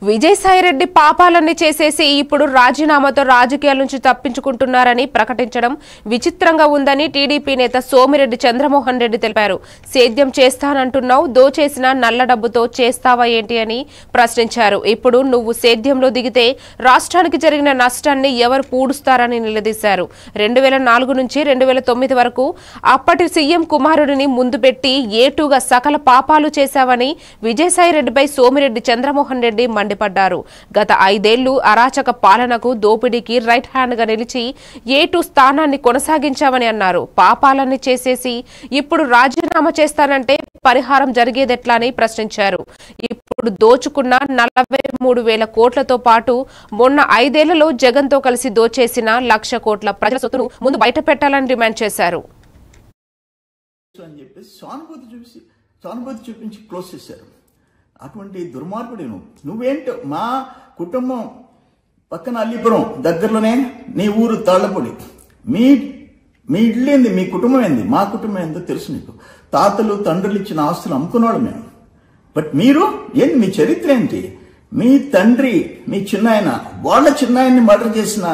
విజయసాయిరెడ్డి పాపాలన్నీ చేసేసి ఇప్పుడు రాజీనామాతో రాజకీయాల నుంచి తప్పించుకుంటున్నారని ప్రకటించడం విచిత్రంగా ఉందని టీడీపీ నేత సోమిరెడ్డి చంద్రమోహన్ రెడ్డి తెలిపారు. సేద్యం చేస్తానంటున్నావు, దోచేసిన నల్ల డబ్బుతో చేస్తావా ఏంటి అని ప్రశ్నించారు. ఇప్పుడు నువ్వు సేద్యంలో దిగితే రాష్ట్రానికి జరిగిన నష్టాన్ని ఎవరు పూడుస్తారని నిలదీశారు. 2004 నుంచి 2009 వరకు అప్పటి సీఎం కుమారుడిని ముందు పెట్టి ఏటుగా సకల పాపాలు చేశావని విజయసాయిరెడ్డిపై సోమిరెడ్డి చంద్రమోహన్ రెడ్డి మండిపడ్డారు. గత 5 ఏళ్లు అరాచక పాలనకు, దోపిడీకి రైట్ హ్యాండ్ గా నిలిచి ఏటు స్థానాన్ని కొనసాగించావని అన్నారు. పాపాలన్నీ చేసేసి ఇప్పుడు రాజీనామా చేస్తానంటే పరిహారం జరిగేదెట్లా అని ప్రశ్నించారు. ఇప్పుడు దోచుకున్న 43,000 కోట్లతో పాటు మొన్న 5 ఏళ్లలో జగన్ తో కలిసి దోచేసిన 1,00,000 కోట్ల ప్రజల సొత్తును ముందు బయట పెట్టాలని డిమాండ్ చేశారు. సానుభూతి చూపించి క్లోజ్ చేశారు. అటువంటి దుర్మార్గుడు నువ్వేంటో. మా కుటుంబం పక్కన అల్లిపురం దగ్గరలోనే, నీ ఊరు తాళ్లపొడి, మీ ఇల్లు ఏంది, మీ కుటుంబం ఏంది, మా కుటుంబం ఏందో తెలుసు నీకు. తాతలు తండ్రులు ఇచ్చిన ఆస్తులు అమ్ముకున్నాడు మేము. బట్ మీరు ఏంది, మీ చరిత్ర ఏంటి? మీ తండ్రి, మీ చిన్నాయన, వాళ్ళ చిన్నాయన్ని మర్డర్ చేసిన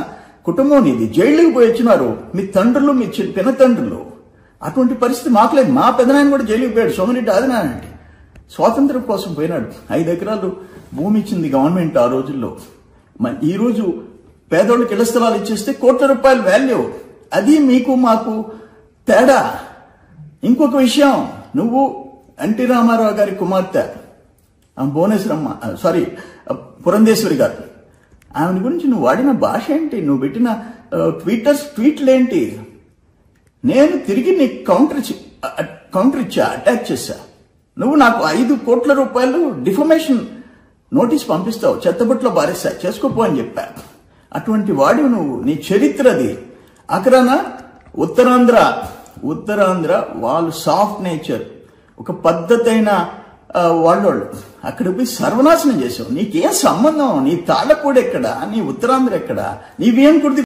కుటుంబం నీది. జైలుకి పోయి వచ్చినారు మీ తండ్రులు, మీ పినతండ్రులు. అటువంటి పరిస్థితి మాకు లేదు. మా పెదనాయన కూడా జైలుకి పోయాడు, సోమిరెడ్డి ఆదినారాయణ. స్వాతంత్రం కోసం పోయినాడు. 5 ఎకరాలు భూమి ఇచ్చింది గవర్నమెంట్ ఆ రోజుల్లో. ఈ రోజు పేదోళ్ళకి ఇళ్ల స్థలాలు ఇచ్చేస్తే కోట్ల రూపాయల వాల్యూ. అది మీకు మాకు తేడా. ఇంకొక విషయం, నువ్వు ఎన్టీ రామారావు గారి కుమార్తె పురంధేశ్వరి గారు, ఆమె గురించి నువ్వు వాడిన భాష ఏంటి, నువ్వు పెట్టిన ట్వీట్లేంటి? నేను తిరిగి నీకు కౌంటర్ ఇచ్చా, అటాక్ చేశా. నువ్వు నాకు 5 కోట్ల రూపాయలు డిఫమేషన్ నోటీస్ పంపిస్తావు, చెత్తబుట్లో బారేస్తా, చేసుకోపో అని చెప్పా. అటువంటి వాడివి నువ్వు. నీ చరిత్రది. అక్కడన ఉత్తరాంధ్ర వాళ్ళు సాఫ్ట్ నేచర్, ఒక పద్ధతైన వాళ్ళు అక్కడ పోయి సర్వనాశనం చేసావు. నీకేం సంబంధం? నీ తాళ్ళపూడి ఎక్కడ, నీ ఉత్తరాంధ్ర ఎక్కడ, నీవేం కుర్తి